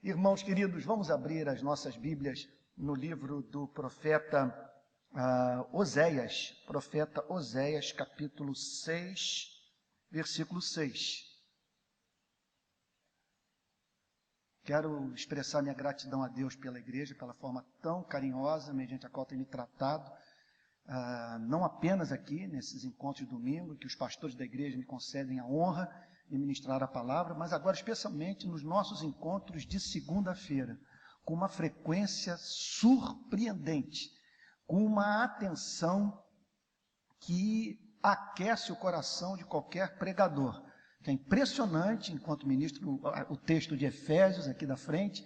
Irmãos queridos, vamos abrir as nossas Bíblias no livro do profeta Oséias, capítulo 6, versículo 6. Quero expressar minha gratidão a Deus pela igreja, pela forma tão carinhosa, mediante a qual tem me tratado, não apenas aqui, nesses encontros de domingo, que os pastores da igreja me concedem a honra de ministrar a palavra, mas agora especialmente nos nossos encontros de segunda-feira, com uma frequência surpreendente, com uma atenção que aquece o coração de qualquer pregador. É impressionante, enquanto ministro o texto de Efésios aqui da frente,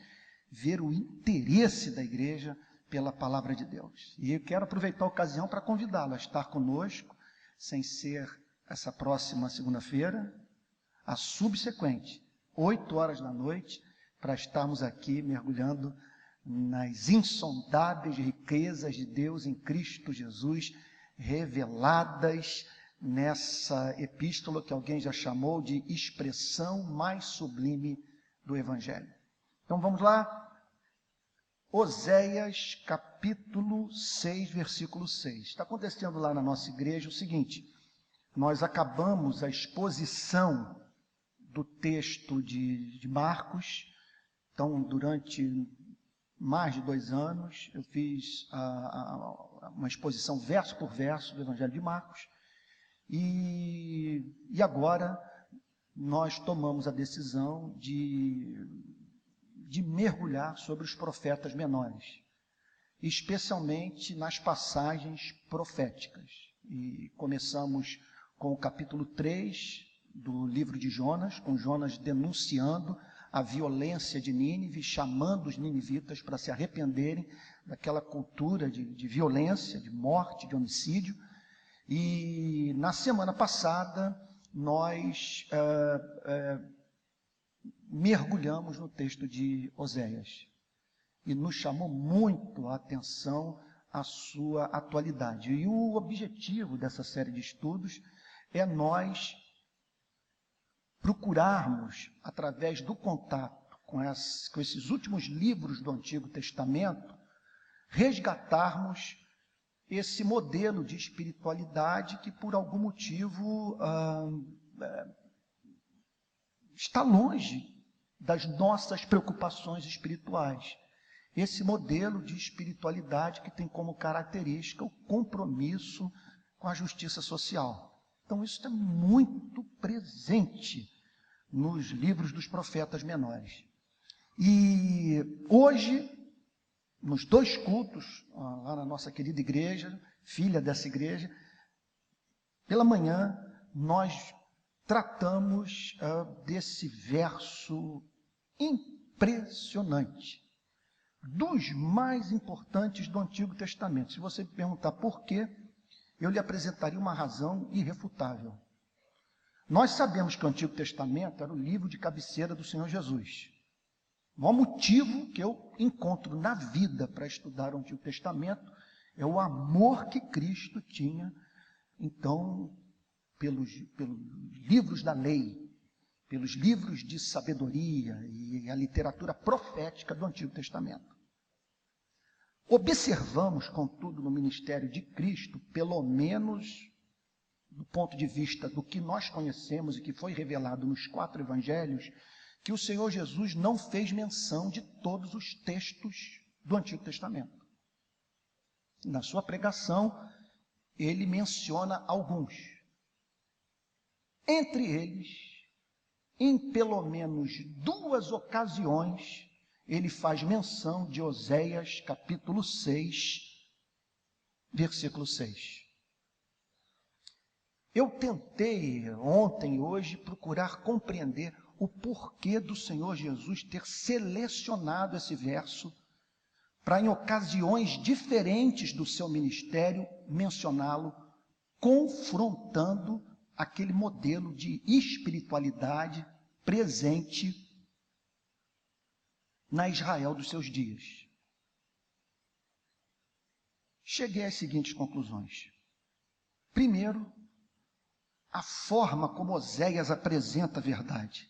ver o interesse da igreja pela palavra de Deus. E eu quero aproveitar a ocasião para convidá-lo a estar conosco, sem ser essa próxima segunda-feira, a subsequente, 8 horas da noite, para estarmos aqui mergulhando nas insondáveis riquezas de Deus em Cristo Jesus, reveladas nessa epístola que alguém já chamou de expressão mais sublime do Evangelho. Então vamos lá, Oséias capítulo 6, versículo 6. Está acontecendo lá na nossa igreja o seguinte: nós acabamos a exposição do texto de Marcos. Então, durante mais de 2 anos, eu fiz uma exposição verso por verso do Evangelho de Marcos, e agora nós tomamos a decisão de mergulhar sobre os profetas menores, especialmente nas passagens proféticas. E começamos com o capítulo 3 do livro de Jonas, com Jonas denunciando a violência de Nínive, chamando os ninivitas para se arrependerem daquela cultura de violência, de morte, de homicídio. E na semana passada nós mergulhamos no texto de Oséias e nos chamou muito a atenção a sua atualidade. E o objetivo dessa série de estudos é nós procurarmos, através do contato com esses últimos livros do Antigo Testamento, resgatarmos esse modelo de espiritualidade que, por algum motivo, está longe das nossas preocupações espirituais. Esse modelo de espiritualidade que tem como característica o compromisso com a justiça social. Então, isso é muito presente nos livros dos profetas menores. E hoje, nos 2 cultos, lá na nossa querida igreja, filha dessa igreja, pela manhã, nós tratamos desse verso impressionante, dos mais importantes do Antigo Testamento. Se você me perguntar por quê, eu lhe apresentaria uma razão irrefutável. Nós sabemos que o Antigo Testamento era o livro de cabeceira do Senhor Jesus. O maior motivo que eu encontro na vida para estudar o Antigo Testamento é o amor que Cristo tinha, então, pelos livros da lei, pelos livros de sabedoria e a literatura profética do Antigo Testamento. Observamos, contudo, no ministério de Cristo, pelo menos do ponto de vista do que nós conhecemos e que foi revelado nos 4 evangelhos, que o Senhor Jesus não fez menção de todos os textos do Antigo Testamento. Na sua pregação, ele menciona alguns. Entre eles, em pelo menos 2 ocasiões, ele faz menção de Oséias capítulo 6, versículo 6. Eu tentei ontem e hoje procurar compreender o porquê do Senhor Jesus ter selecionado esse verso para, em ocasiões diferentes do seu ministério, mencioná-lo, confrontando aquele modelo de espiritualidade presente na Israel dos seus dias. Cheguei às seguintes conclusões. Primeiro, a forma como Oséias apresenta a verdade.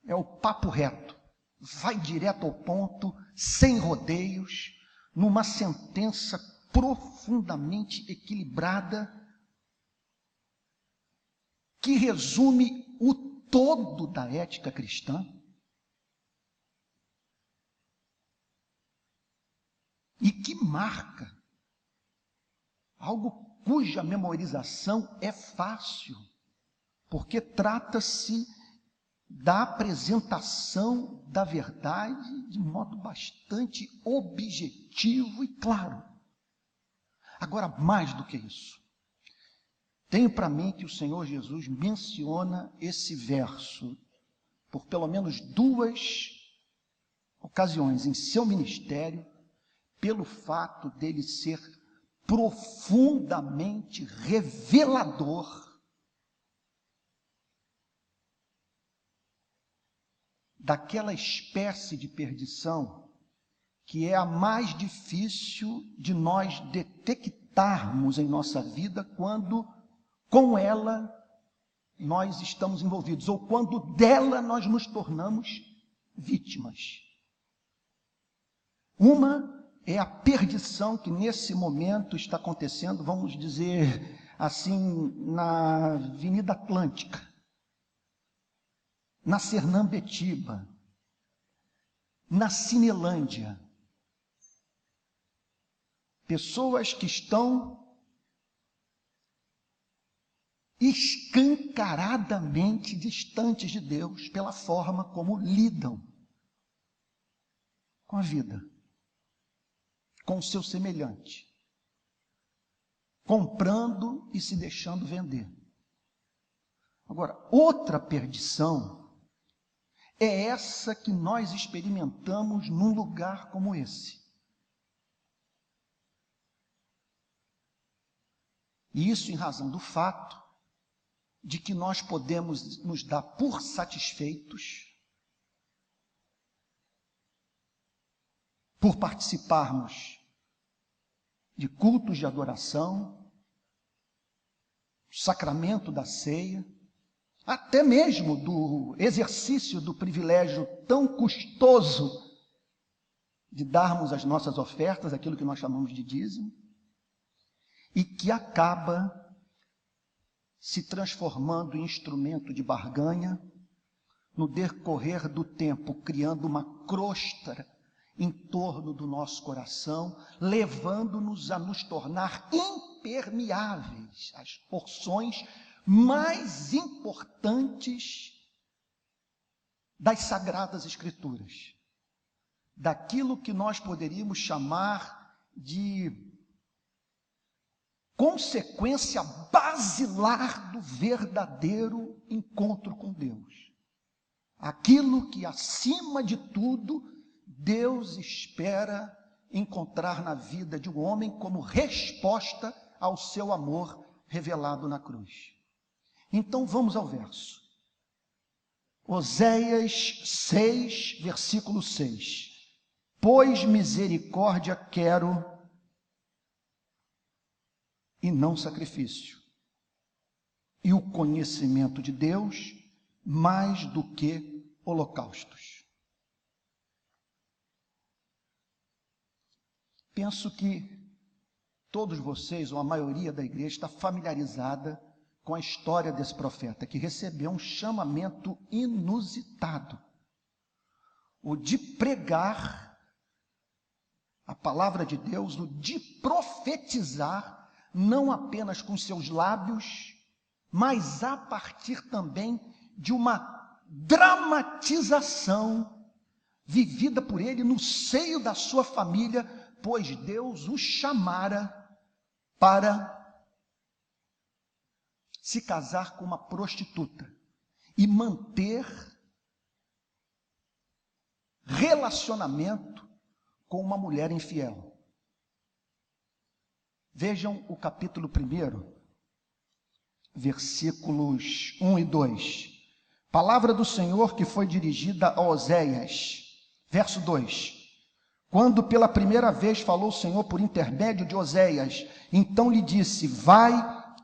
é o papo reto, vai direto ao ponto, sem rodeios, numa sentença profundamente equilibrada, que resume o todo da ética cristã e que marca algo cuja memorização é fácil, porque trata-se da apresentação da verdade de modo bastante objetivo e claro. Agora, mais do que isso, tenho para mim que o Senhor Jesus menciona esse verso por pelo menos 2 ocasiões em seu ministério, pelo fato dele ser profundamente revelador daquela espécie de perdição que é a mais difícil de nós detectarmos em nossa vida quando com ela nós estamos envolvidos, ou quando dela nós nos tornamos vítimas. Uma é a perdição que nesse momento está acontecendo, vamos dizer assim, na Avenida Atlântica, na Sernambetiba, na Cinelândia. Pessoas que estão escancaradamente distantes de Deus pela forma como lidam com a vida, com o seu semelhante, comprando e se deixando vender. Agora, outra perdição é essa que nós experimentamos num lugar como esse. E isso em razão do fato de que nós podemos nos dar por satisfeitos por participarmos de cultos de adoração, sacramento da ceia, até mesmo do exercício do privilégio tão custoso de darmos as nossas ofertas, aquilo que nós chamamos de dízimo, e que acaba se transformando em instrumento de barganha, no decorrer do tempo, criando uma crosta em torno do nosso coração, levando-nos a nos tornar impermeáveis às porções mais importantes das Sagradas Escrituras, daquilo que nós poderíamos chamar de consequência basilar do verdadeiro encontro com Deus. Aquilo que, acima de tudo, Deus espera encontrar na vida de um homem como resposta ao seu amor revelado na cruz. Então vamos ao verso. Oséias 6, versículo 6. Pois misericórdia quero e não sacrifício, e o conhecimento de Deus mais do que holocaustos. Penso que todos vocês, ou a maioria da igreja, está familiarizada com a história desse profeta, que recebeu um chamamento inusitado, o de pregar a palavra de Deus, o de profetizar, não apenas com seus lábios, mas a partir também de uma dramatização vivida por ele no seio da sua família, pois Deus o chamara para se casar com uma prostituta e manter relacionamento com uma mulher infiel. Vejam o capítulo 1, versículos 1 e 2. Palavra do Senhor que foi dirigida a Oséias. Verso 2. Quando pela primeira vez falou o Senhor por intermédio de Oséias, então lhe disse: vai,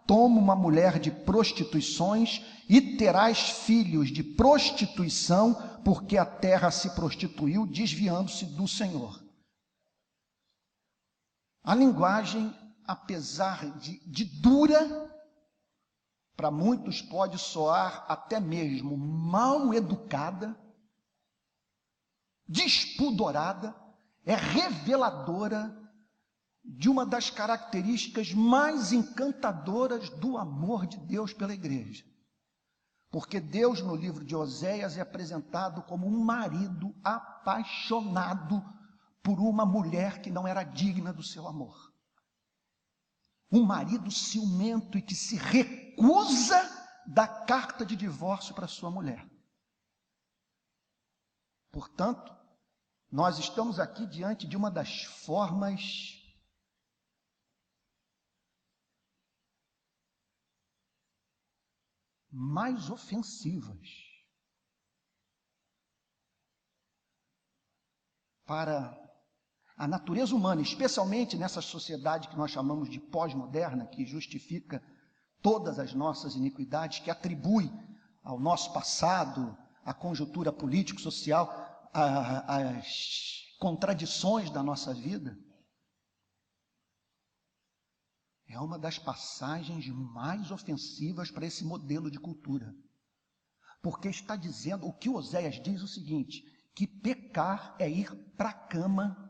toma uma mulher de prostituições e terás filhos de prostituição, porque a terra se prostituiu, desviando-se do Senhor. A linguagem, apesar de dura, para muitos pode soar até mesmo mal educada, despudorada, é reveladora de uma das características mais encantadoras do amor de Deus pela igreja. Porque Deus, no livro de Oséias, é apresentado como um marido apaixonado por uma mulher que não era digna do seu amor. Um marido ciumento e que se recusa da carta de divórcio para sua mulher. Portanto, nós estamos aqui diante de uma das formas mais ofensivas para a natureza humana, especialmente nessa sociedade que nós chamamos de pós-moderna, que justifica todas as nossas iniquidades, que atribui ao nosso passado, à conjuntura político-social, às contradições da nossa vida. É uma das passagens mais ofensivas para esse modelo de cultura. Porque está dizendo, o que Oséias diz o seguinte, que pecar é ir para a cama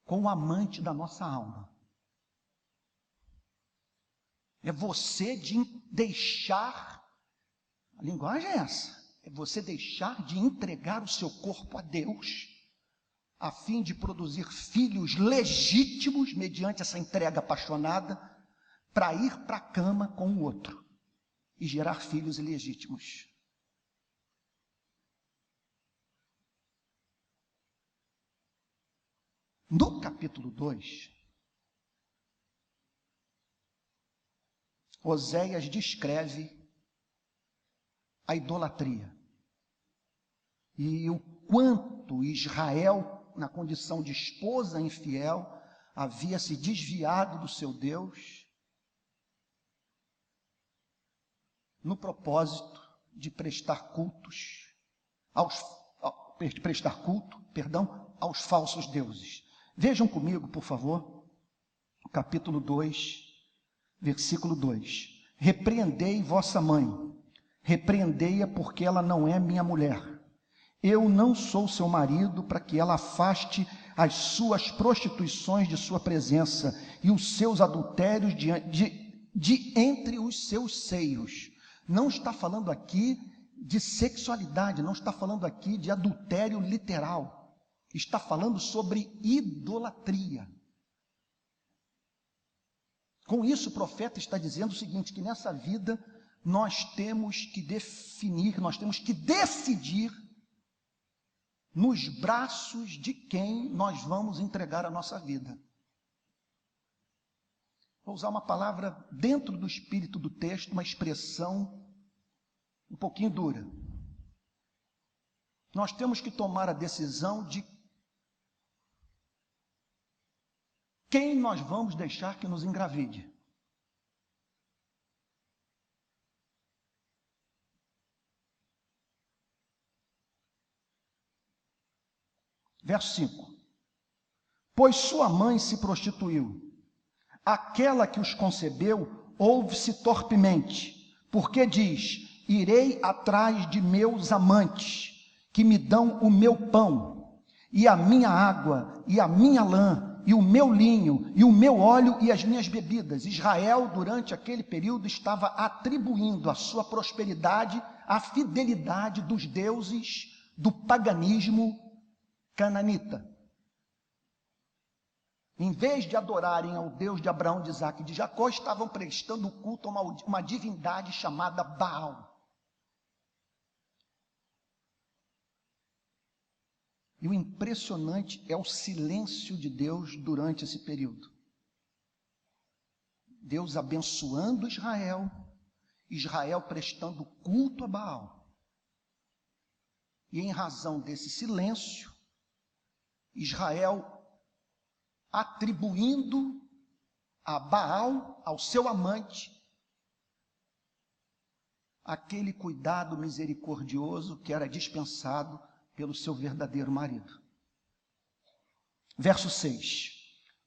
com o amante da nossa alma. É você de deixar, a linguagem é essa, é você deixar de entregar o seu corpo a Deus, a fim de produzir filhos legítimos, mediante essa entrega apaixonada, para ir para a cama com o outro, e gerar filhos ilegítimos. No capítulo 2, Oséias descreve a idolatria e o quanto Israel, na condição de esposa infiel, havia se desviado do seu Deus no propósito de prestar culto aos falsos deuses. Vejam comigo, por favor, capítulo 2, versículo 2. Repreendei vossa mãe, repreendei-a porque ela não é minha mulher. Eu não sou seu marido para que ela afaste as suas prostituições de sua presença e os seus adultérios de entre os seus seios. Não está falando aqui de sexualidade, não está falando aqui de adultério literal. Está falando sobre idolatria. Com isso, o profeta está dizendo o seguinte, que nessa vida nós temos que definir, nós temos que decidir nos braços de quem nós vamos entregar a nossa vida. Vou usar uma palavra dentro do espírito do texto, uma expressão um pouquinho dura. Nós temos que tomar a decisão de quem nós vamos deixar que nos engravide. Verso 5. Pois sua mãe se prostituiu, aquela que os concebeu ouve-se torpemente, porque diz, irei atrás de meus amantes, que me dão o meu pão, e a minha água, e a minha lã, e o meu linho, e o meu óleo, e as minhas bebidas. Israel, durante aquele período, estava atribuindo a sua prosperidade à fidelidade dos deuses do paganismo cananita. Em vez de adorarem ao Deus de Abraão, de Isaque e de Jacó, estavam prestando culto a uma divindade chamada Baal. E o impressionante é o silêncio de Deus durante esse período. Deus abençoando Israel, Israel prestando culto a Baal. E em razão desse silêncio, Israel atribuindo a Baal, ao seu amante, aquele cuidado misericordioso que era dispensado pelo seu verdadeiro marido. Verso 6.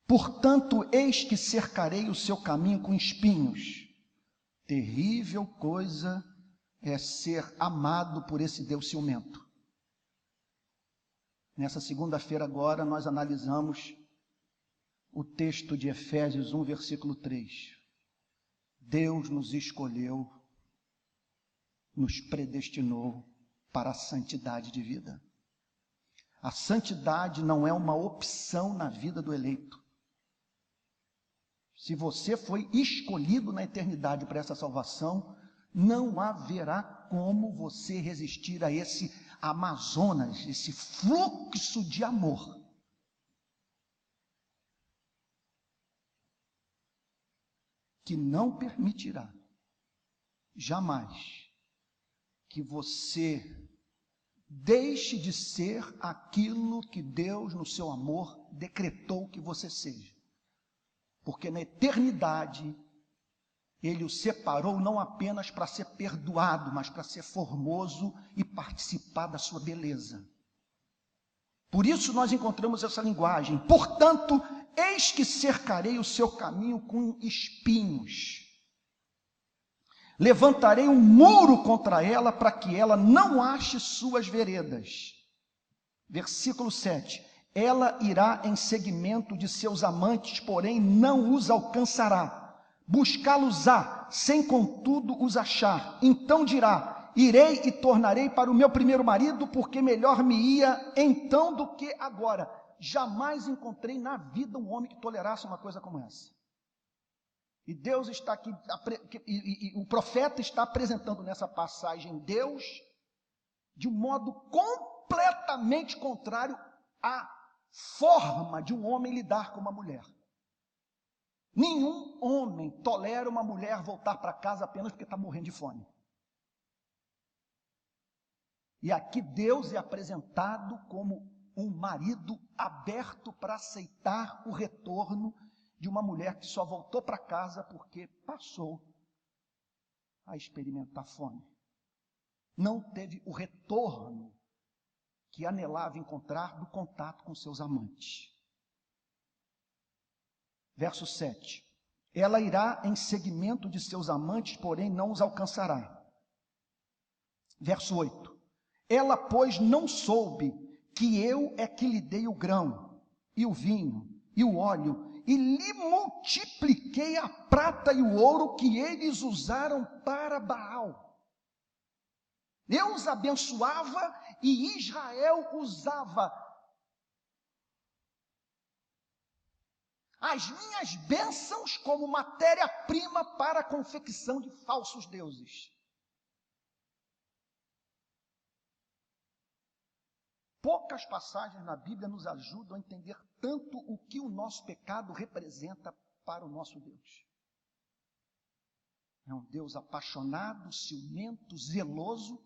Portanto, eis que cercarei o seu caminho com espinhos. Terrível coisa é ser amado por esse Deus ciumento. Nessa segunda-feira agora nós analisamos o texto de Efésios 1, versículo 3. Deus nos escolheu, nos predestinou para a santidade de vida. A santidade não é uma opção na vida do eleito. Se você foi escolhido na eternidade para essa salvação, não haverá como você resistir a esse Amazonas, esse fluxo de amor. Que não permitirá, jamais, que você deixe de ser aquilo que Deus, no seu amor, decretou que você seja. Porque na eternidade, Ele o separou não apenas para ser perdoado, mas para ser formoso e participar da sua beleza. Por isso nós encontramos essa linguagem. Portanto, eis que cercarei o seu caminho com espinhos. Levantarei um muro contra ela, para que ela não ache suas veredas. Versículo 7. Ela irá em seguimento de seus amantes, porém não os alcançará. Buscá-los-á, sem contudo os achar. Então dirá: irei e tornarei para o meu primeiro marido, porque melhor me ia então do que agora. Jamais encontrei na vida um homem que tolerasse uma coisa como essa. E Deus está aqui, o profeta está apresentando nessa passagem Deus de um modo completamente contrário à forma de um homem lidar com uma mulher. Nenhum homem tolera uma mulher voltar para casa apenas porque está morrendo de fome. E aqui Deus é apresentado como um marido aberto para aceitar o retorno de uma mulher que só voltou para casa porque passou a experimentar fome. Não teve o retorno que anelava encontrar do contato com seus amantes. Verso 7. Ela irá em seguimento de seus amantes, porém não os alcançará. Verso 8. Ela, pois, não soube que eu é que lhe dei o grão, e o vinho, e o óleo, e lhe multipliquei a prata e o ouro que eles usaram para Baal. Eu os abençoava e Israel usava as minhas bênçãos como matéria-prima para a confecção de falsos deuses. Poucas passagens na Bíblia nos ajudam a entender tanto o que o nosso pecado representa para o nosso Deus. É um Deus apaixonado, ciumento, zeloso,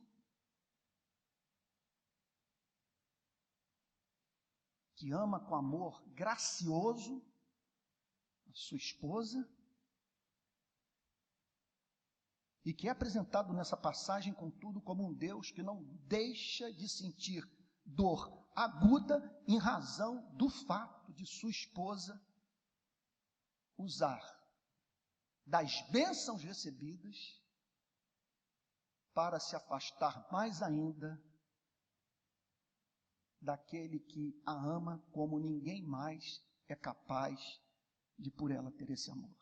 que ama com amor gracioso a sua esposa, e que é apresentado nessa passagem, contudo, como um Deus que não deixa de sentir dor aguda em razão do fato de sua esposa usar das bênçãos recebidas para se afastar mais ainda daquele que a ama como ninguém mais é capaz de por ela ter esse amor.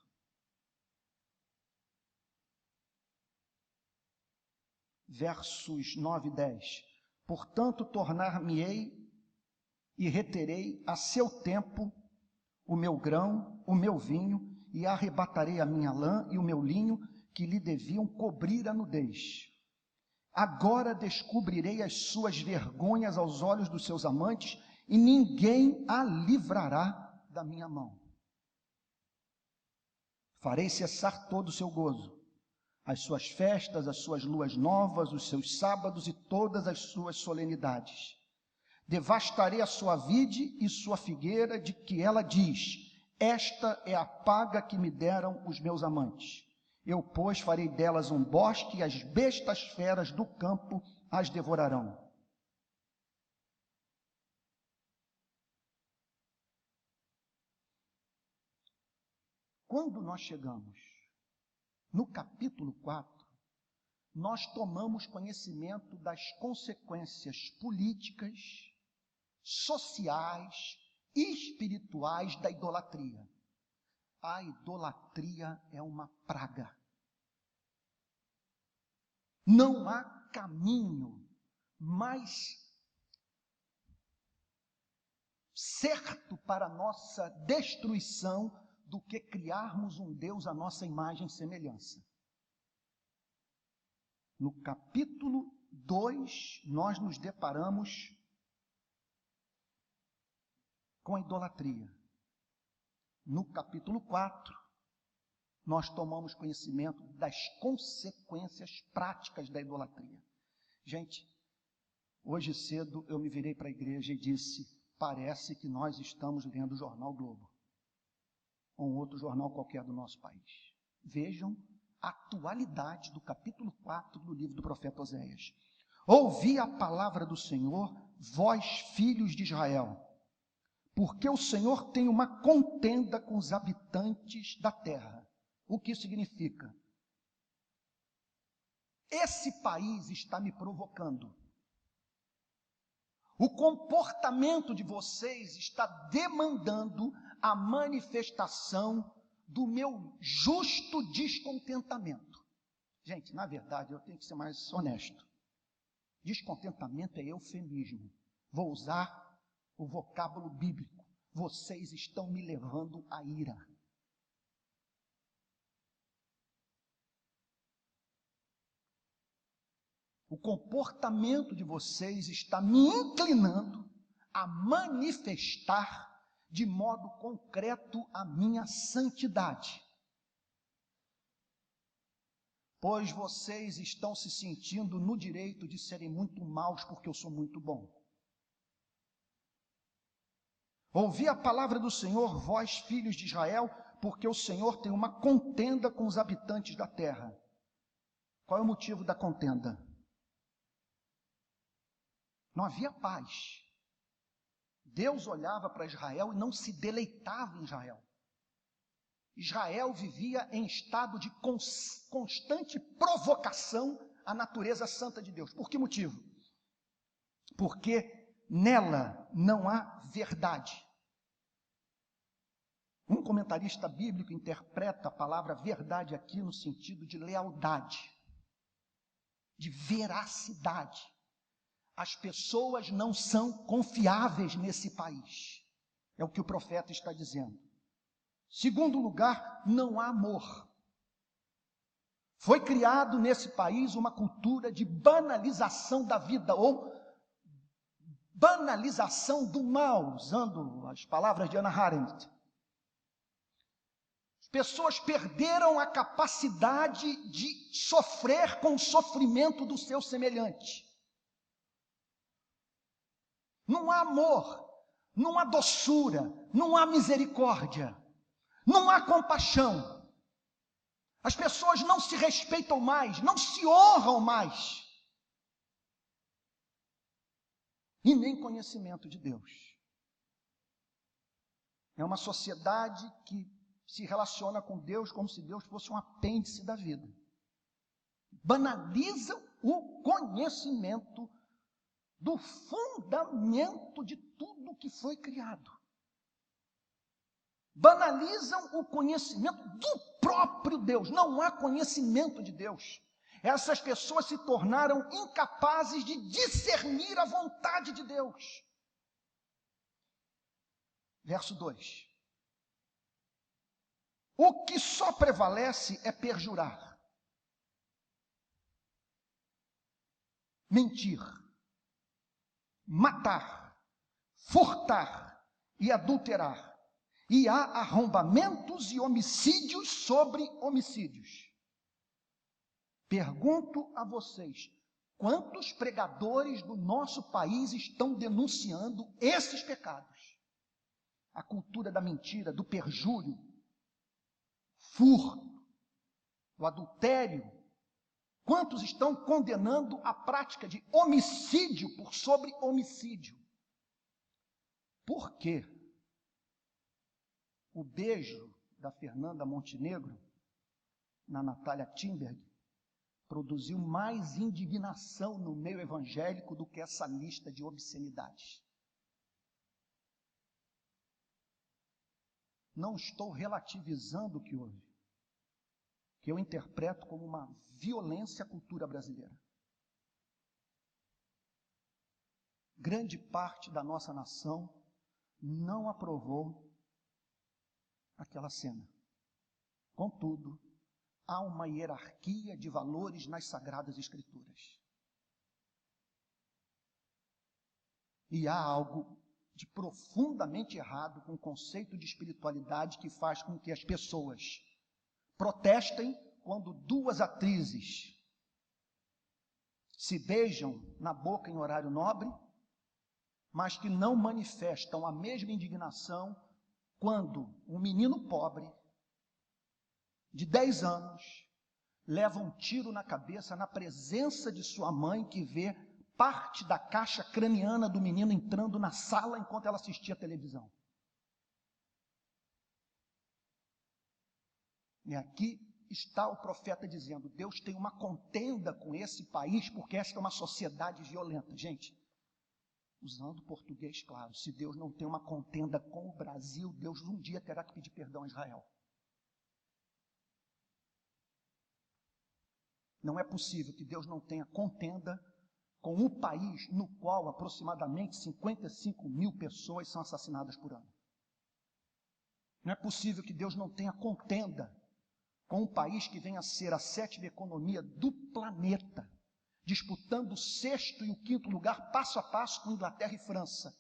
Versos 9 e 10. Portanto, tornar-me-ei e reterei a seu tempo o meu grão, o meu vinho, e arrebatarei a minha lã e o meu linho, que lhe deviam cobrir a nudez. Agora descobrirei as suas vergonhas aos olhos dos seus amantes, e ninguém a livrará da minha mão. Farei cessar todo o seu gozo, as suas festas, as suas luas novas, os seus sábados e todas as suas solenidades. Devastarei a sua vide e sua figueira, de que ela diz: esta é a paga que me deram os meus amantes. Eu, pois, farei delas um bosque, e as bestas feras do campo as devorarão. Quando nós chegamos no capítulo 4, nós tomamos conhecimento das consequências políticas, sociais e espirituais da idolatria. A idolatria é uma praga. Não há caminho mais certo para a nossa destruição do que criarmos um Deus à nossa imagem e semelhança. No capítulo 2, nós nos deparamos com a idolatria. No capítulo 4, nós tomamos conhecimento das consequências práticas da idolatria. Gente, hoje cedo eu me virei para a igreja e disse: parece que nós estamos lendo o jornal Globo, ou um outro jornal qualquer do nosso país. Vejam a atualidade do capítulo 4 do livro do profeta Oséias. Ouvi a palavra do Senhor, vós filhos de Israel, porque o Senhor tem uma contenda com os habitantes da terra. O que isso significa? Esse país está me provocando. O comportamento de vocês está demandando a manifestação do meu justo descontentamento. Gente, na verdade, eu tenho que ser mais honesto. Descontentamento é eufemismo. Vou usar o vocábulo bíblico. Vocês estão me levando à ira. O comportamento de vocês está me inclinando a manifestar de modo concreto a minha santidade. Pois vocês estão se sentindo no direito de serem muito maus porque eu sou muito bom. Ouvi a palavra do Senhor, vós filhos de Israel, porque o Senhor tem uma contenda com os habitantes da terra. Qual é o motivo da contenda? Não havia paz. Deus olhava para Israel e não se deleitava em Israel. Israel vivia em estado de constante provocação à natureza santa de Deus. Por que motivo? Porque nela não há verdade. Um comentarista bíblico interpreta a palavra verdade aqui no sentido de lealdade, de veracidade. As pessoas não são confiáveis nesse país. É o que o profeta está dizendo. Segundo lugar, não há amor. Foi criado nesse país uma cultura de banalização da vida, ou banalização do mal, usando as palavras de Hannah Arendt. As pessoas perderam a capacidade de sofrer com o sofrimento do seu semelhante. Não há amor, não há doçura, não há misericórdia, não há compaixão. As pessoas não se respeitam mais, não se honram mais. E nem conhecimento de Deus. É uma sociedade que se relaciona com Deus como se Deus fosse um apêndice da vida. Banalizam o conhecimento do fundamento de tudo que foi criado. Banalizam o conhecimento do próprio Deus. Não há conhecimento de Deus. Essas pessoas se tornaram incapazes de discernir a vontade de Deus. Verso 2. O que só prevalece é perjurar, mentir, matar, furtar e adulterar. E há arrombamentos e homicídios sobre homicídios. Pergunto a vocês, quantos pregadores do nosso país estão denunciando esses pecados? A cultura da mentira, do perjúrio, furto, o adultério. Quantos estão condenando a prática de homicídio por sobre homicídio? Por quê? O beijo da Fernanda Montenegro na Natália Timberg produziu mais indignação no meio evangélico do que essa lista de obscenidades. Não estou relativizando o que houve, que eu interpreto como uma violência à cultura brasileira. Grande parte da nossa nação não aprovou aquela cena. Contudo, há uma hierarquia de valores nas Sagradas Escrituras. E há algo de profundamente errado com o conceito de espiritualidade que faz com que as pessoas protestem quando duas atrizes se beijam na boca em horário nobre, mas que não manifestam a mesma indignação quando um menino pobre de 10 anos leva um tiro na cabeça na presença de sua mãe, que vê parte da caixa craniana do menino entrando na sala enquanto ela assistia a televisão. E aqui está o profeta dizendo: Deus tem uma contenda com esse país, porque esta é uma sociedade violenta. Gente, usando português claro, se Deus não tem uma contenda com o Brasil, Deus um dia terá que pedir perdão a Israel. Não é possível que Deus não tenha contenda com um país no qual aproximadamente 55 mil pessoas são assassinadas por ano. Não é possível que Deus não tenha contenda com um país que venha a ser a 7ª economia do planeta, disputando o 6º e o 5º lugar passo a passo com Inglaterra e França,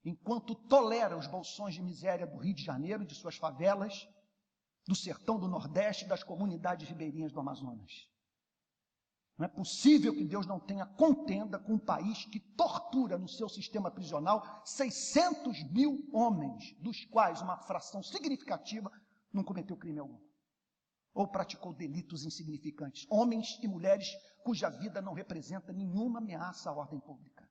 enquanto tolera os bolsões de miséria do Rio de Janeiro, de suas favelas, do sertão do Nordeste e das comunidades ribeirinhas do Amazonas. Não é possível que Deus não tenha contenda com um país que tortura no seu sistema prisional 600 mil homens, dos quais uma fração significativa não cometeu crime algum, ou praticou delitos insignificantes. Homens e mulheres cuja vida não representa nenhuma ameaça à ordem pública.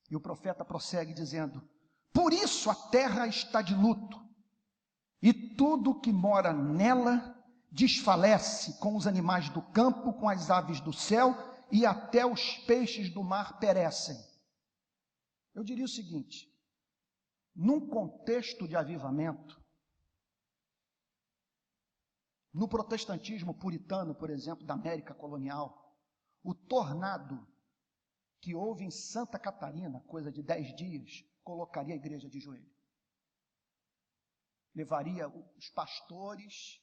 E o profeta prossegue dizendo: por isso a terra está de luto, e tudo que mora nela desfalece, com os animais do campo, com as aves do céu, e até os peixes do mar perecem. Eu diria o seguinte: num contexto de avivamento, no protestantismo puritano, por exemplo, da América colonial, o tornado que houve em Santa Catarina, coisa de 10 dias, colocaria a igreja de joelho. Levaria os pastores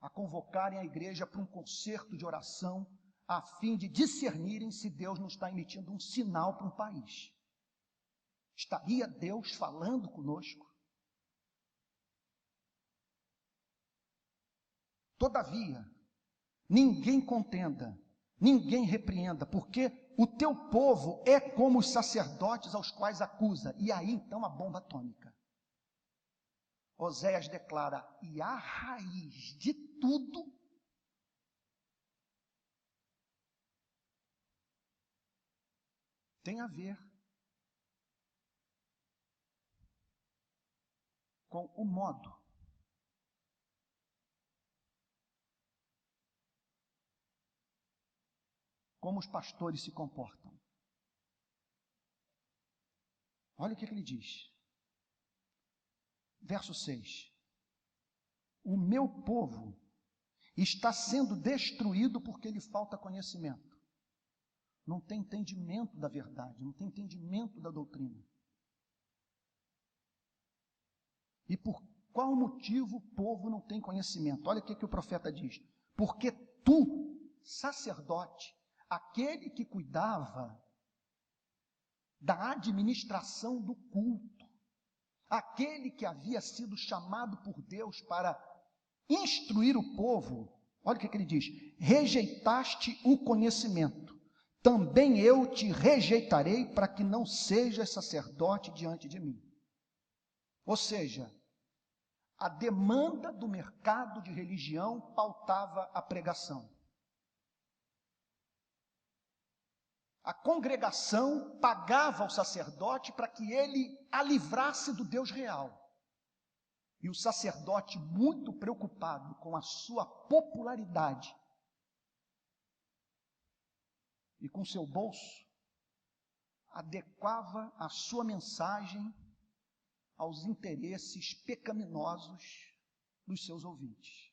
a convocarem a igreja para um concerto de oração, a fim de discernirem se Deus não está emitindo um sinal para um país. Estaria Deus falando conosco? Todavia, ninguém contenda, ninguém repreenda, porque o teu povo é como os sacerdotes aos quais acusa. E aí então a bomba atômica. Oséias declara: e a raiz de tudo tem a ver com o modo como os pastores se comportam. Olha o que ele diz. Verso 6. O meu povo está sendo destruído porque lhe falta conhecimento. Não tem entendimento da verdade, não tem entendimento da doutrina. E por qual motivo o povo não tem conhecimento? Olha o que o profeta diz. Porque tu, sacerdote, aquele que cuidava da administração do culto, aquele que havia sido chamado por Deus para instruir o povo, olha o que ele diz: rejeitaste o conhecimento, também eu te rejeitarei para que não sejas sacerdote diante de mim. Ou seja, A demanda do mercado de religião pautava a pregação. A congregação pagava ao sacerdote para que ele a livrasse do Deus real. E o sacerdote, muito preocupado com a sua popularidade e com seu bolso, adequava a sua mensagem aos interesses pecaminosos dos seus ouvintes.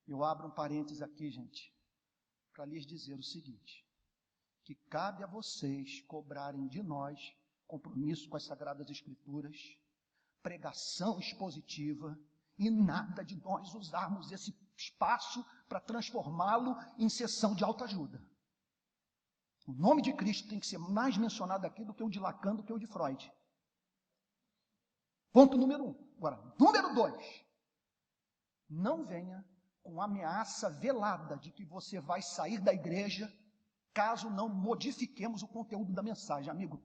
Eu abro um parênteses aqui, gente, para lhes dizer o seguinte, que cabe a vocês cobrarem de nós compromisso com as Sagradas Escrituras, pregação expositiva, e nada de nós usarmos esse espaço para transformá-lo em sessão de autoajuda. O nome de Cristo tem que ser mais mencionado aqui do que o de Lacan, do que o de Freud. Ponto número 1. Agora, número 2. Não venha com ameaça velada de que você vai sair da igreja caso não modifiquemos o conteúdo da mensagem. Amigo,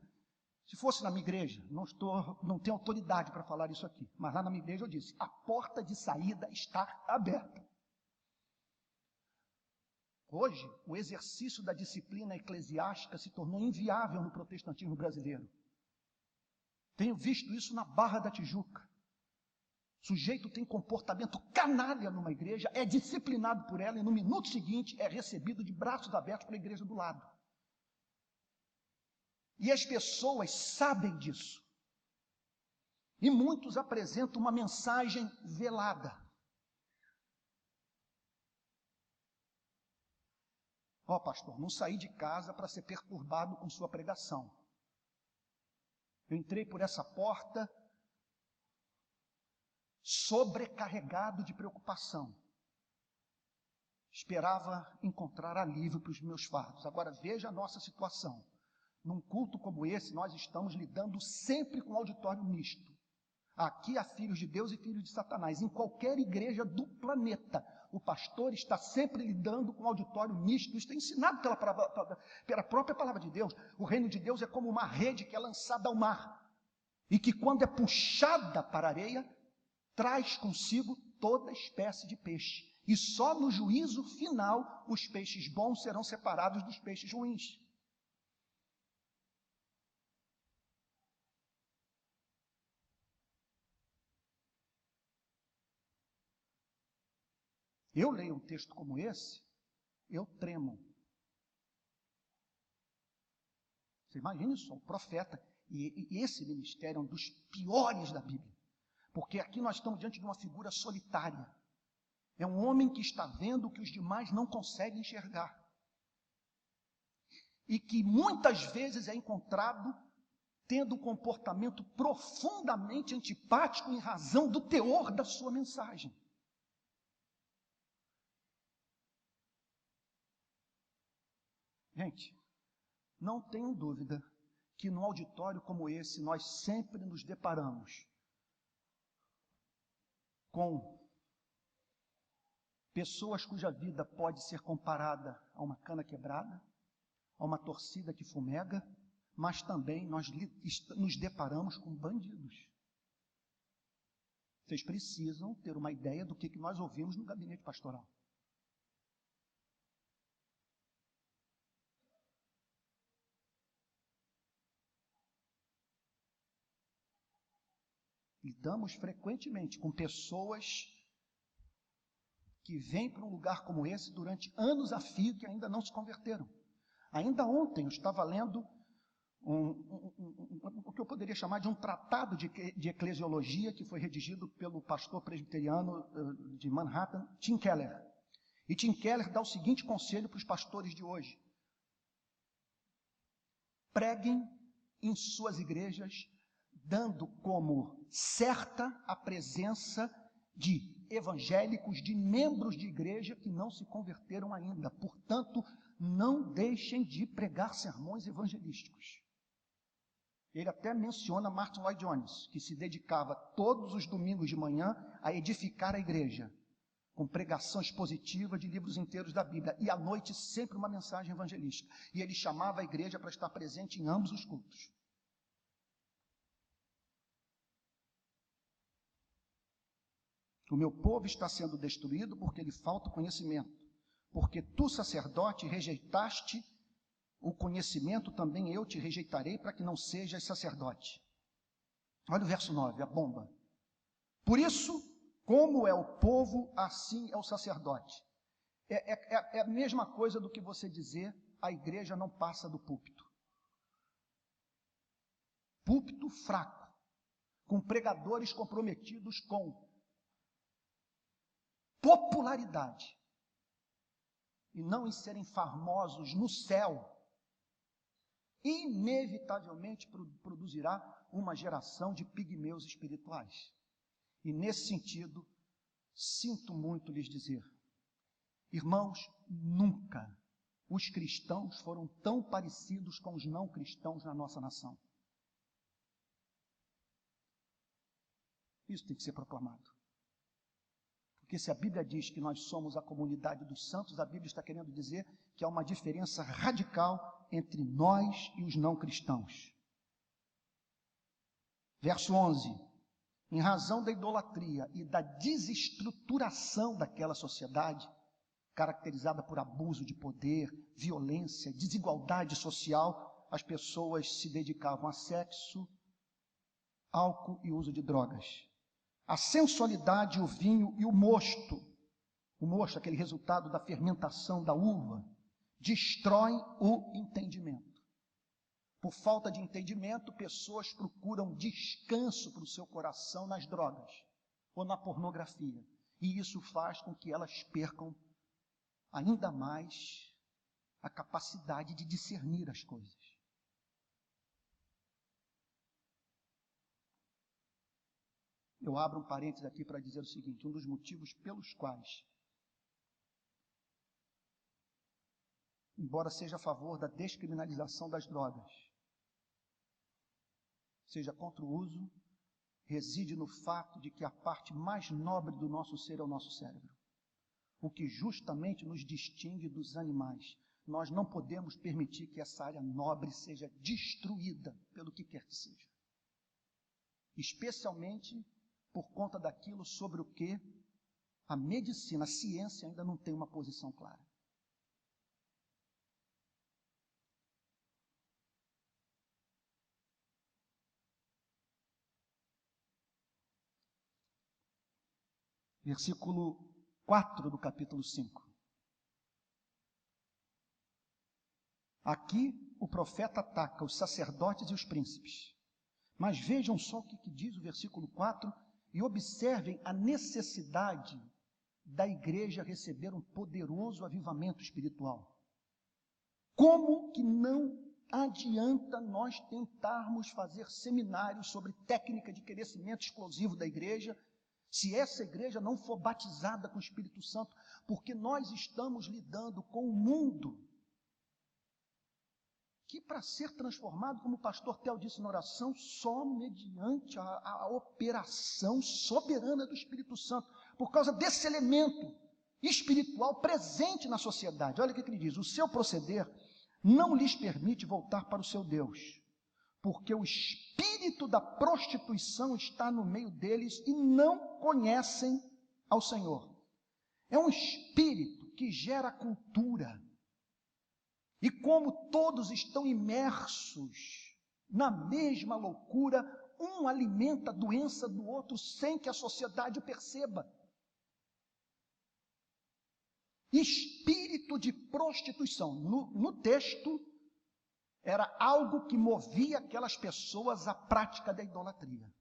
se fosse na minha igreja, não tenho autoridade para falar isso aqui, mas lá na minha igreja eu disse, a porta de saída está aberta. Hoje, o exercício da disciplina eclesiástica se tornou inviável no protestantismo brasileiro. Tenho visto isso na Barra da Tijuca. O sujeito tem comportamento canalha numa igreja, é disciplinado por ela e no minuto seguinte é recebido de braços abertos para a igreja do lado. E as pessoas sabem disso. E muitos apresentam uma mensagem velada. Ó, pastor, não saí de casa para ser perturbado com sua pregação. Eu entrei por essa porta sobrecarregado de preocupação. Esperava encontrar alívio para os meus fardos. Agora veja a nossa situação. Num culto como esse, nós estamos lidando sempre com auditório misto. Aqui há filhos de Deus e filhos de Satanás. Em qualquer igreja do planeta, o pastor está sempre lidando com auditório misto. Isso é ensinado pela própria palavra de Deus. O reino de Deus é como uma rede que é lançada ao mar. E que quando é puxada para a areia, traz consigo toda espécie de peixe. E só no juízo final, os peixes bons serão separados dos peixes ruins. Eu leio um texto como esse, eu tremo. Você imagina isso, o profeta. E esse ministério é um dos piores da Bíblia. Porque aqui nós estamos diante de uma figura solitária. É um homem que está vendo o que os demais não conseguem enxergar. E que muitas vezes é encontrado tendo um comportamento profundamente antipático em razão do teor da sua mensagem. Gente, não tenham dúvida que num auditório como esse nós sempre nos deparamos com pessoas cuja vida pode ser comparada a uma cana quebrada, a uma torcida que fumega, mas também nós nos deparamos com bandidos. Vocês precisam ter uma ideia do que nós ouvimos no gabinete pastoral. Lidamos frequentemente com pessoas que vêm para um lugar como esse durante anos a fio que ainda não se converteram. Ainda ontem eu estava lendo o que eu poderia chamar de um tratado de eclesiologia que foi redigido pelo pastor presbiteriano de Manhattan, Tim Keller. E Tim Keller dá o seguinte conselho para os pastores de hoje: preguem em suas igrejas dando como certa a presença de evangélicos, de membros de igreja que não se converteram ainda. Portanto, não deixem de pregar sermões evangelísticos. Ele até menciona Martin Lloyd Jones, que se dedicava todos os domingos de manhã a edificar a igreja, com pregação expositiva de livros inteiros da Bíblia, e à noite sempre uma mensagem evangelística. E ele chamava a igreja para estar presente em ambos os cultos. O meu povo está sendo destruído porque lhe falta conhecimento. Porque tu, sacerdote, rejeitaste o conhecimento, também eu te rejeitarei para que não sejas sacerdote. Olha o verso 9, a bomba. Por isso, como é o povo, assim é o sacerdote. É a mesma coisa do que você dizer, a igreja não passa do púlpito. Púlpito fraco, com pregadores comprometidos com popularidade, e não em serem famosos no céu, inevitavelmente produzirá uma geração de pigmeus espirituais. E nesse sentido, sinto muito lhes dizer, irmãos, nunca os cristãos foram tão parecidos com os não cristãos na nossa nação. Isso tem que ser proclamado. Porque se a Bíblia diz que nós somos a comunidade dos santos, a Bíblia está querendo dizer que há uma diferença radical entre nós e os não cristãos. Verso 11. Em razão da idolatria e da desestruturação daquela sociedade, caracterizada por abuso de poder, violência, desigualdade social, as pessoas se dedicavam a sexo, álcool e uso de drogas. A sensualidade, o vinho e o mosto, aquele resultado da fermentação da uva, destroem o entendimento. Por falta de entendimento, pessoas procuram descanso para o seu coração nas drogas ou na pornografia. E isso faz com que elas percam ainda mais a capacidade de discernir as coisas. Eu abro um parênteses aqui para dizer o seguinte, um dos motivos pelos quais, embora seja a favor da descriminalização das drogas, seja contra o uso, reside no fato de que a parte mais nobre do nosso ser é o nosso cérebro, o que justamente nos distingue dos animais. Nós não podemos permitir que essa área nobre seja destruída pelo que quer que seja, especialmente por conta daquilo sobre o que a medicina, a ciência ainda não tem uma posição clara. Versículo 4 do capítulo 5. Aqui o profeta ataca os sacerdotes e os príncipes. Mas vejam só o que diz o versículo 4 e observem a necessidade da igreja receber um poderoso avivamento espiritual. Como que não adianta nós tentarmos fazer seminários sobre técnica de crescimento explosivo da igreja, se essa igreja não for batizada com o Espírito Santo, porque nós estamos lidando com o mundo que, para ser transformado, como o pastor Theo disse na oração, só mediante a operação soberana do Espírito Santo, por causa desse elemento espiritual presente na sociedade. Olha o que ele diz, o seu proceder não lhes permite voltar para o seu Deus, porque o espírito da prostituição está no meio deles e não conhecem ao Senhor. É um espírito que gera cultura. E como todos estão imersos na mesma loucura, um alimenta a doença do outro sem que a sociedade o perceba. Espírito de prostituição. No texto, era algo que movia aquelas pessoas à prática da idolatria.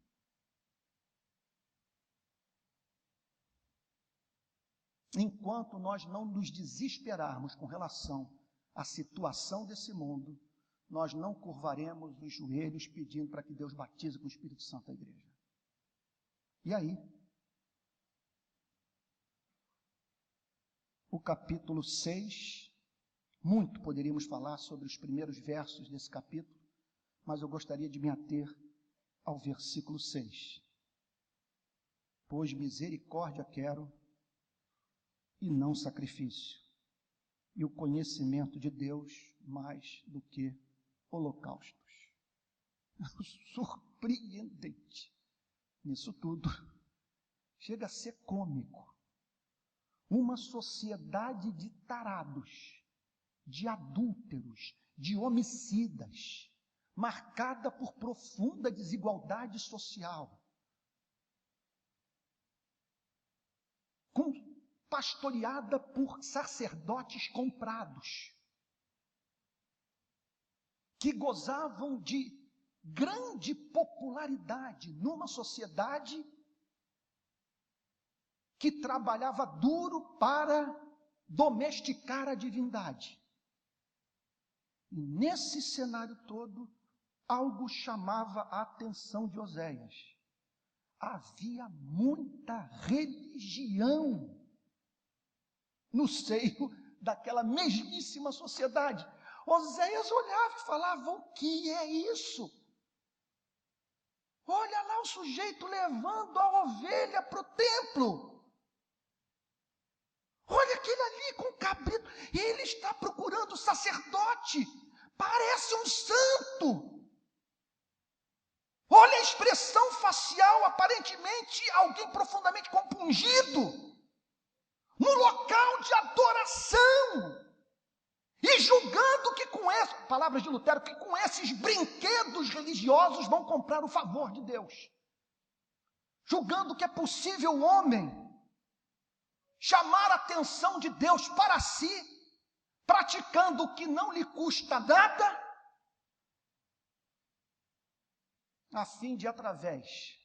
Enquanto nós não nos desesperarmos com relação à situação desse mundo, nós não curvaremos os joelhos pedindo para que Deus batize com o Espírito Santo a igreja. E aí, o capítulo 6, muito poderíamos falar sobre os primeiros versos desse capítulo, mas eu gostaria de me ater ao versículo 6. Pois misericórdia quero e não sacrifício, e o conhecimento de Deus mais do que holocaustos. Surpreendente nisso tudo chega a ser cômico. Uma sociedade de tarados, de adúlteros, de homicidas, marcada por profunda desigualdade social, pastoreada por sacerdotes comprados, que gozavam de grande popularidade numa sociedade que trabalhava duro para domesticar a divindade. E nesse cenário todo, algo chamava a atenção de Oséias. Havia muita religião no seio daquela mesmíssima sociedade. Oséias olhava e falava: o que é isso? Olha lá o sujeito levando a ovelha para o templo. Olha aquele ali com o cabrito. Ele está procurando o sacerdote. Parece um santo. Olha a expressão facial, aparentemente alguém profundamente compungido, no local de adoração, e julgando que com palavras de Lutero, que com esses brinquedos religiosos vão comprar o favor de Deus, julgando que é possível o homem chamar a atenção de Deus para si, praticando o que não lhe custa nada, a fim de, através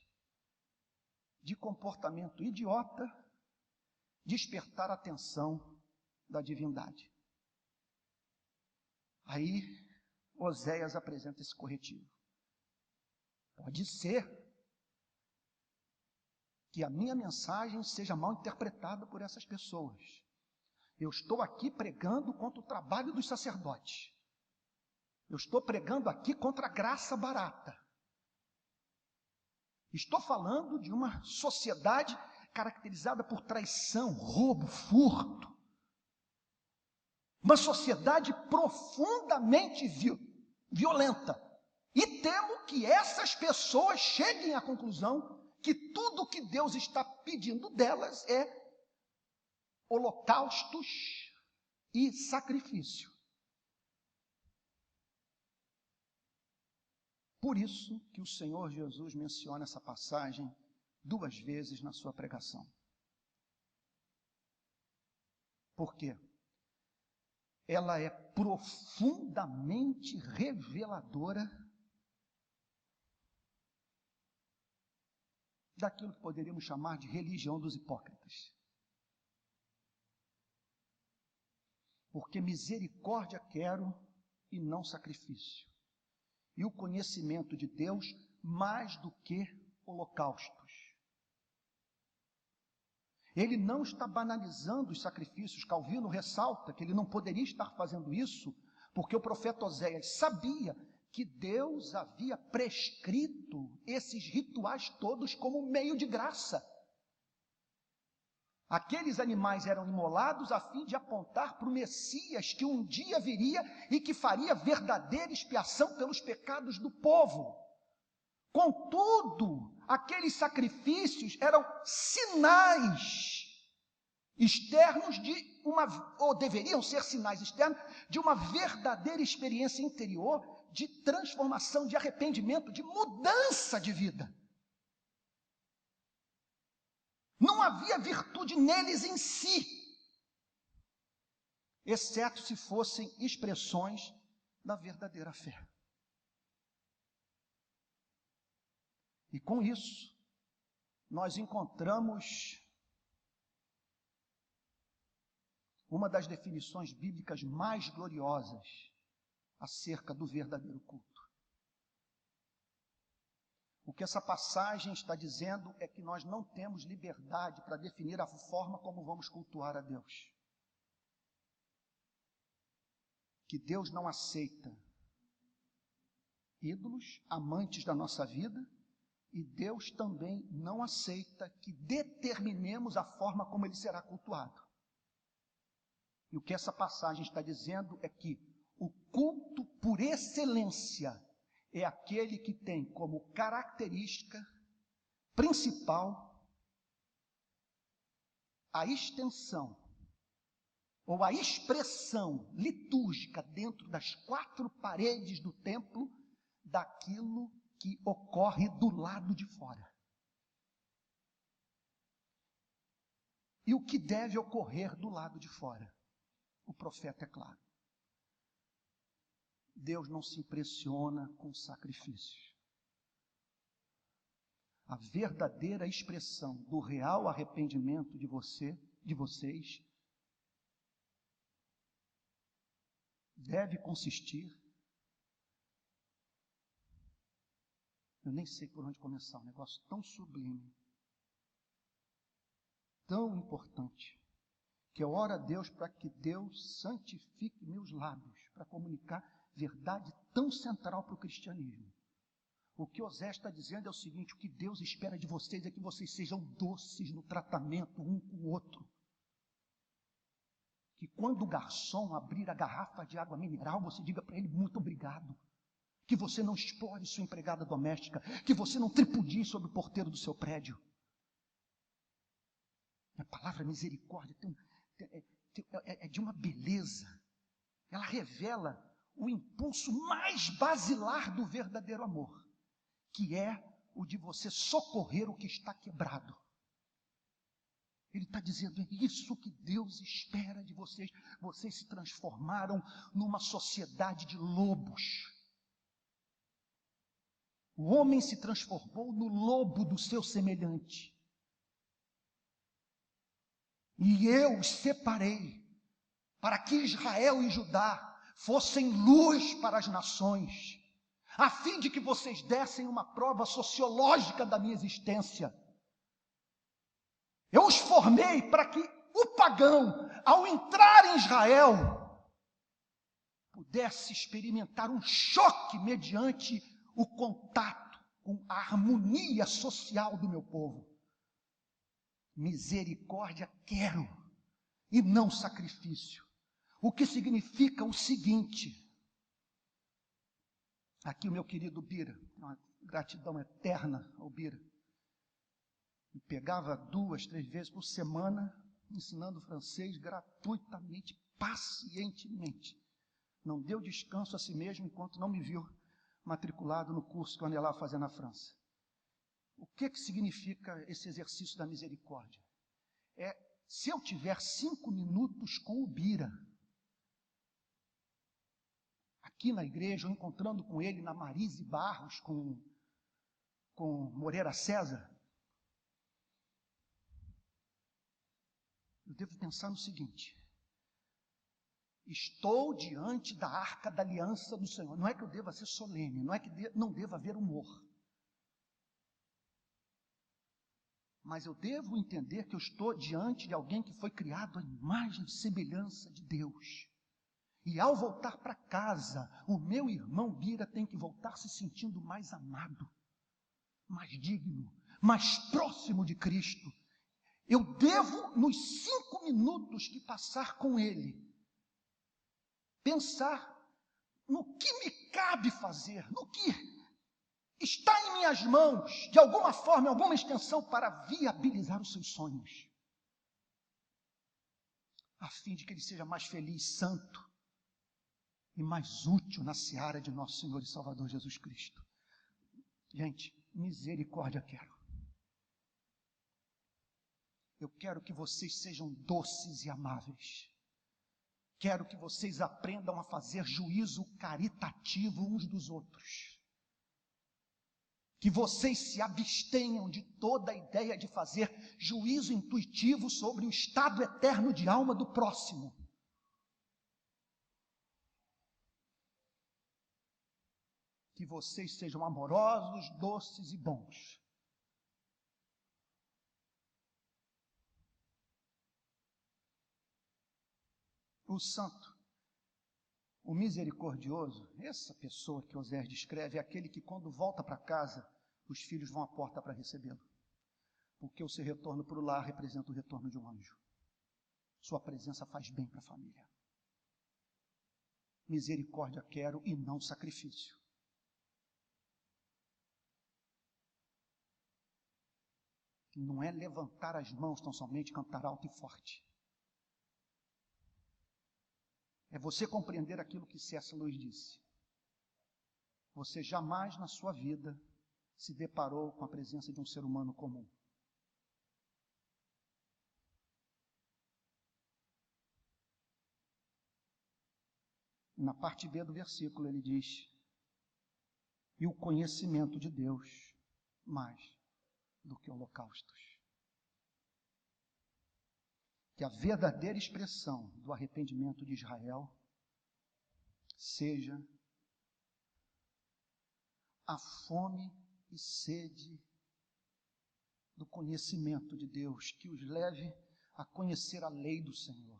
de comportamento idiota, despertar a atenção da divindade. Aí, Oséias apresenta esse corretivo. Pode ser que a minha mensagem seja mal interpretada por essas pessoas. Eu estou aqui pregando contra o trabalho dos sacerdotes. Eu estou pregando aqui contra a graça barata. Estou falando de uma sociedade caracterizada por traição, roubo, furto. Uma sociedade profundamente violenta. E temo que essas pessoas cheguem à conclusão que tudo que Deus está pedindo delas é holocaustos e sacrifício. Por isso que o Senhor Jesus menciona essa passagem 2 vezes na sua pregação. Por quê? Ela é profundamente reveladora daquilo que poderíamos chamar de religião dos hipócritas. Porque misericórdia quero e não sacrifício. E o conhecimento de Deus mais do que holocaustos. Ele não está banalizando os sacrifícios. Calvino ressalta que ele não poderia estar fazendo isso, porque o profeta Oséias sabia que Deus havia prescrito esses rituais todos como meio de graça. Aqueles animais eram imolados a fim de apontar para o Messias que um dia viria e que faria verdadeira expiação pelos pecados do povo. Contudo, aqueles sacrifícios eram sinais externos ou deveriam ser sinais externos de uma verdadeira experiência interior de transformação, de arrependimento, de mudança de vida. Não havia virtude neles em si, exceto se fossem expressões da verdadeira fé. E com isso, nós encontramos uma das definições bíblicas mais gloriosas acerca do verdadeiro culto. O que essa passagem está dizendo é que nós não temos liberdade para definir a forma como vamos cultuar a Deus. Que Deus não aceita ídolos, amantes da nossa vida, e Deus também não aceita que determinemos a forma como ele será cultuado. E o que essa passagem está dizendo é que o culto por excelência é aquele que tem como característica principal a extensão ou a expressão litúrgica dentro das 4 paredes do templo daquilo que ocorre do lado de fora. E o que deve ocorrer do lado de fora? O profeta é claro. Deus não se impressiona com sacrifícios. A verdadeira expressão do real arrependimento de vocês, deve consistir, eu nem sei por onde começar, um negócio tão sublime, tão importante, que eu oro a Deus para que Deus santifique meus lábios, para comunicar verdade tão central para o cristianismo. O que Osés está dizendo é o seguinte: o que Deus espera de vocês é que vocês sejam doces no tratamento um com o outro. Que quando o garçom abrir a garrafa de água mineral, você diga para ele muito obrigado. Que você não explore sua empregada doméstica, que você não tripudie sobre o porteiro do seu prédio. A palavra misericórdia é de uma beleza. Ela revela o impulso mais basilar do verdadeiro amor, que é o de você socorrer o que está quebrado. Ele está dizendo, é isso que Deus espera de vocês. Vocês se transformaram numa sociedade de lobos. O homem se transformou no lobo do seu semelhante. E eu os separei para que Israel e Judá fossem luz para as nações, a fim de que vocês dessem uma prova sociológica da minha existência. Eu os formei para que o pagão, ao entrar em Israel, pudesse experimentar um choque mediante o contato com a harmonia social do meu povo. Misericórdia quero, e não sacrifício. O que significa o seguinte: aqui o meu querido Bira, uma gratidão eterna ao Bira, me pegava 2, 3 vezes por semana, ensinando francês gratuitamente, pacientemente. Não deu descanso a si mesmo enquanto não me viu matriculado no curso que eu andei lá fazendo na França. O que significa esse exercício da misericórdia? Se eu tiver 5 minutos com o Bira, aqui na igreja, ou encontrando com ele na Marise Barros, com Moreira César, eu devo pensar no seguinte: estou diante da arca da aliança do Senhor. Não é que eu deva ser solene, não é que não deva haver humor, mas eu devo entender que eu estou diante de alguém que foi criado à imagem e semelhança de Deus. E ao voltar para casa, o meu irmão Bira tem que voltar se sentindo mais amado, mais digno, mais próximo de Cristo. Eu devo, nos 5 minutos que passar com ele, pensar no que me cabe fazer, no que está em minhas mãos, de alguma forma, em alguma extensão, para viabilizar os seus sonhos, a fim de que ele seja mais feliz, santo e mais útil na seara de nosso Senhor e Salvador Jesus Cristo. Gente, misericórdia quero. Eu quero que vocês sejam doces e amáveis. Quero que vocês aprendam a fazer juízo caritativo uns dos outros. Que vocês se abstenham de toda a ideia de fazer juízo intuitivo sobre o estado eterno de alma do próximo. Que vocês sejam amorosos, doces e bons. O santo, o misericordioso, essa pessoa que Osés descreve, é aquele que quando volta para casa, os filhos vão à porta para recebê-lo. Porque o seu retorno para o lar representa o retorno de um anjo. Sua presença faz bem para a família. Misericórdia quero e não sacrifício. não é levantar as mãos tão somente, cantar alto e forte. É você compreender aquilo que C.S. Lewis disse. Você jamais na sua vida se deparou com a presença de um ser humano comum. Na parte B do versículo ele diz: e o conhecimento de Deus mais do que holocaustos. Que a verdadeira expressão do arrependimento de Israel seja a fome e sede do conhecimento de Deus, que os leve a conhecer a lei do Senhor.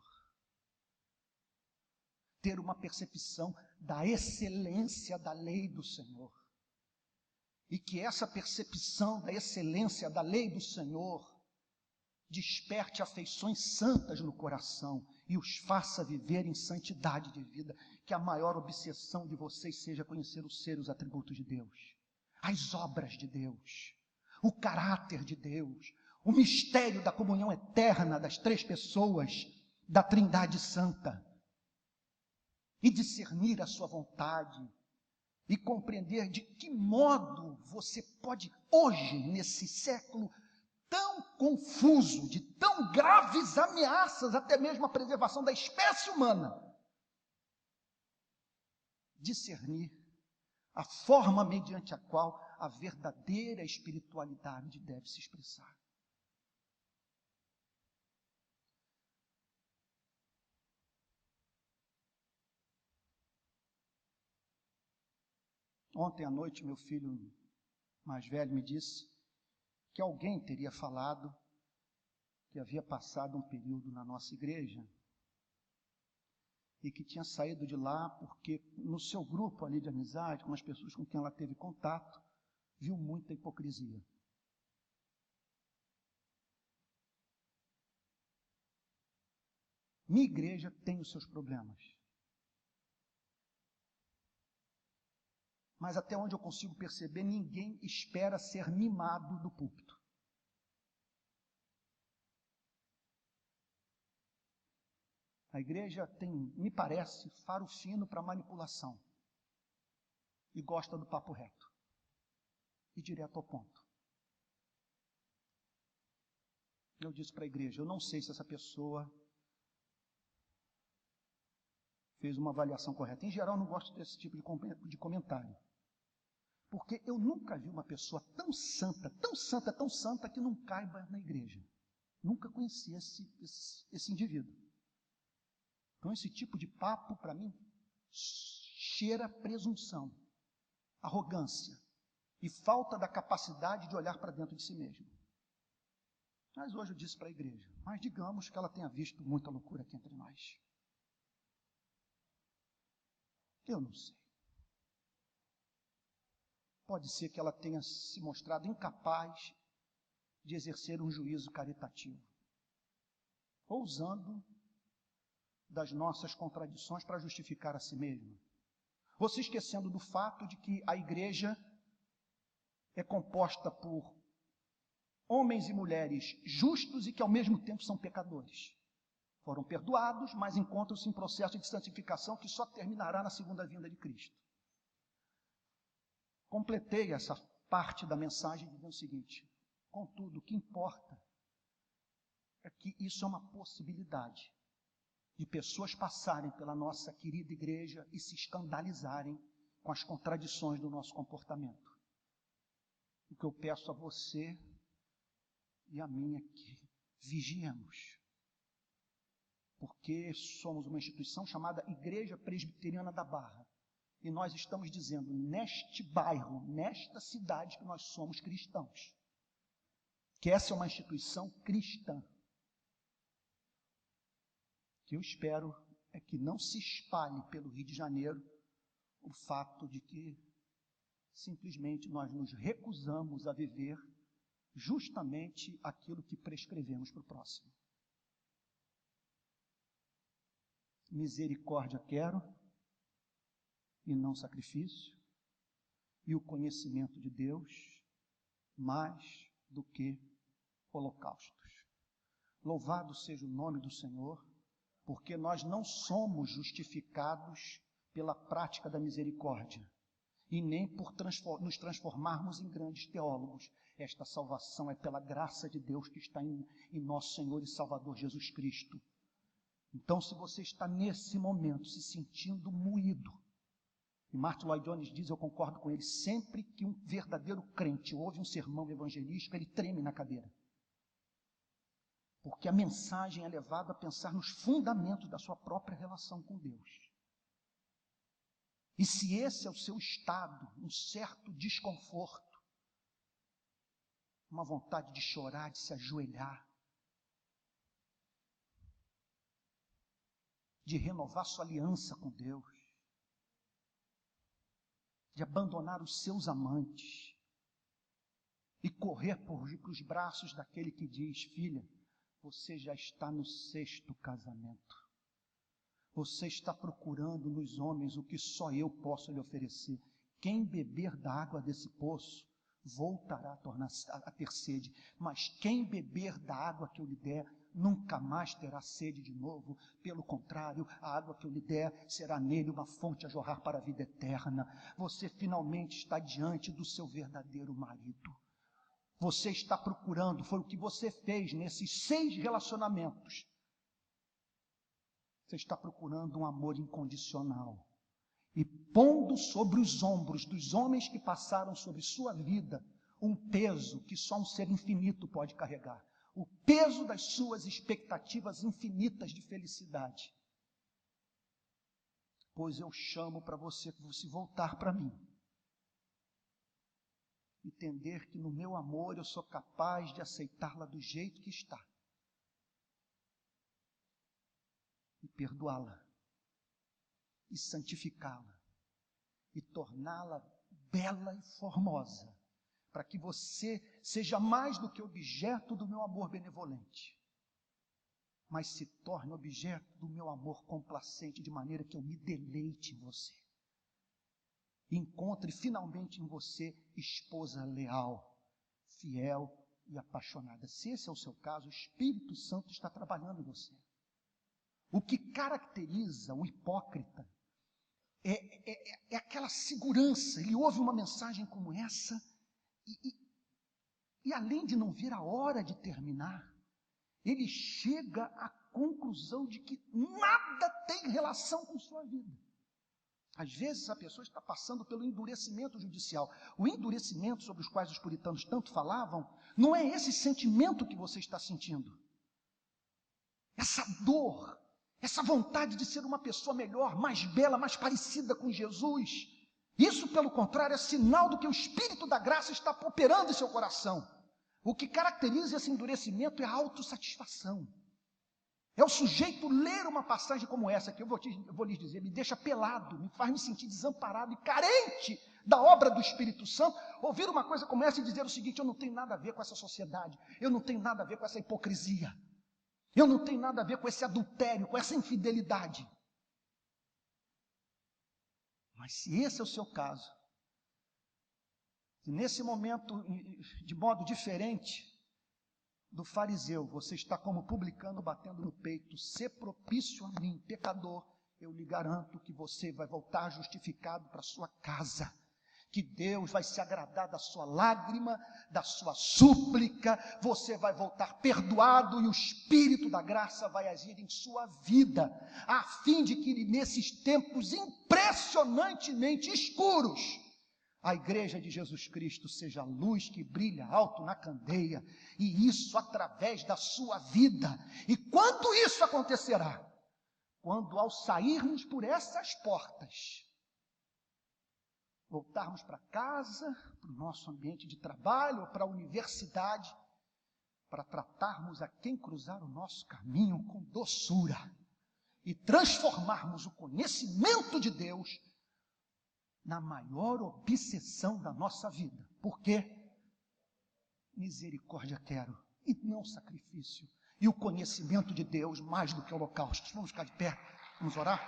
Ter uma percepção da excelência da lei do Senhor. E que essa percepção da excelência da lei do Senhor desperte afeições santas no coração e os faça viver em santidade de vida. Que a maior obsessão de vocês seja conhecer os seres, os atributos de Deus, as obras de Deus, o caráter de Deus, o mistério da comunhão eterna das três pessoas da Trindade Santa, e discernir a sua vontade, e compreender de que modo você pode hoje, nesse século tão confuso, de tão graves ameaças, até mesmo à preservação da espécie humana, discernir a forma mediante a qual a verdadeira espiritualidade deve se expressar. Ontem à noite, meu filho mais velho me disse que alguém teria falado que havia passado um período na nossa igreja e que tinha saído de lá porque no seu grupo ali de amizade, com as pessoas com quem ela teve contato, viu muita hipocrisia. Minha igreja tem os seus problemas. Mas até onde eu consigo perceber, ninguém espera ser mimado do púlpito. A igreja tem, me parece, faro fino para manipulação. E gosta do papo reto. E direto ao ponto. Eu disse para a igreja, eu não sei se essa pessoa fez uma avaliação correta. Em geral, eu não gosto desse tipo de comentário. Porque eu nunca vi uma pessoa tão santa, tão santa, tão santa, que não caiba na igreja. Nunca conheci esse indivíduo. Então, esse tipo de papo, para mim, cheira presunção, arrogância e falta da capacidade de olhar para dentro de si mesmo. Mas hoje eu disse para a igreja, mas digamos que ela tenha visto muita loucura aqui entre nós. Eu não sei. Pode ser que ela tenha se mostrado incapaz de exercer um juízo caritativo, ou usando das nossas contradições para justificar a si mesma, ou se esquecendo do fato de que a igreja é composta por homens e mulheres justos e que ao mesmo tempo são pecadores. Foram perdoados, mas encontram-se em processo de santificação que só terminará na segunda vinda de Cristo. Completei essa parte da mensagem dizendo o seguinte: contudo, o que importa é que isso é uma possibilidade de pessoas passarem pela nossa querida igreja e se escandalizarem com as contradições do nosso comportamento. O que eu peço a você e a mim é que vigiemos, porque somos uma instituição chamada Igreja Presbiteriana da Barra, e nós estamos dizendo, neste bairro, nesta cidade, que nós somos cristãos, que essa é uma instituição cristã. O que eu espero é que não se espalhe pelo Rio de Janeiro o fato de que simplesmente nós nos recusamos a viver justamente aquilo que prescrevemos para o próximo. Misericórdia quero, e não sacrifício, e o conhecimento de Deus mais do que holocaustos. Louvado seja o nome do Senhor, porque nós não somos justificados pela prática da misericórdia, e nem por nos transformarmos em grandes teólogos. Esta salvação é pela graça de Deus que está em nosso Senhor e Salvador Jesus Cristo. Então, se você está nesse momento se sentindo moído, e Martin Lloyd Jones diz, eu concordo com ele, sempre que um verdadeiro crente ouve um sermão evangelístico, ele treme na cadeira. Porque a mensagem é levada a pensar nos fundamentos da sua própria relação com Deus. E se esse é o seu estado, um certo desconforto, uma vontade de chorar, de se ajoelhar, de renovar sua aliança com Deus, de abandonar os seus amantes e correr para os braços daquele que diz, filha, você já está no 6º casamento. Você está procurando nos homens o que só eu posso lhe oferecer. Quem beber da água desse poço, voltará a ter sede. Mas quem beber da água que eu lhe der, nunca mais terá sede de novo. Pelo contrário, a água que eu lhe der será nele uma fonte a jorrar para a vida eterna. Você finalmente está diante do seu verdadeiro marido. Você está procurando, foi o que você fez nesses 6 relacionamentos. Você está procurando um amor incondicional. E pondo sobre os ombros dos homens que passaram sobre sua vida, um peso que só um ser infinito pode carregar. O peso das suas expectativas infinitas de felicidade. Pois eu chamo para você se voltar para mim. Entender que no meu amor eu sou capaz de aceitá-la do jeito que está. E perdoá-la. E santificá-la. E torná-la bela e formosa. Para que você seja mais do que objeto do meu amor benevolente. Mas se torne objeto do meu amor complacente, de maneira que eu me deleite em você. Encontre finalmente em você esposa leal, fiel e apaixonada. Se esse é o seu caso, o Espírito Santo está trabalhando em você. O que caracteriza o hipócrita é aquela segurança. Ele ouve uma mensagem como essa e além de não ver a hora de terminar, ele chega à conclusão de que nada tem relação com sua vida. Às vezes a pessoa está passando pelo endurecimento judicial. O endurecimento sobre os quais os puritanos tanto falavam, não é esse sentimento que você está sentindo. Essa dor, essa vontade de ser uma pessoa melhor, mais bela, mais parecida com Jesus. Isso, pelo contrário, é sinal do que o Espírito da graça está operando em seu coração. O que caracteriza esse endurecimento é a autossatisfação. É o sujeito ler uma passagem como essa, que eu vou lhes dizer, me deixa pelado, me faz me sentir desamparado e carente da obra do Espírito Santo, ouvir uma coisa como essa e dizer o seguinte, eu não tenho nada a ver com essa sociedade, eu não tenho nada a ver com essa hipocrisia, eu não tenho nada a ver com esse adultério, com essa infidelidade. Mas se esse é o seu caso, se nesse momento, de modo diferente do fariseu, você está como publicano batendo no peito, ser propício a mim, pecador, eu lhe garanto que você vai voltar justificado para sua casa, que Deus vai se agradar da sua lágrima, da sua súplica, você vai voltar perdoado e o Espírito da graça vai agir em sua vida, a fim de que nesses tempos impressionantemente escuros, a igreja de Jesus Cristo seja a luz que brilha alto na candeia, e isso através da sua vida. E quando isso acontecerá? Quando ao sairmos por essas portas, voltarmos para casa, para o nosso ambiente de trabalho, ou para a universidade, para tratarmos a quem cruzar o nosso caminho com doçura, e transformarmos o conhecimento de Deus na maior obsessão da nossa vida. Por quê? Misericórdia quero, e não sacrifício. E o conhecimento de Deus mais do que holocaustos. Vamos ficar de pé, vamos orar?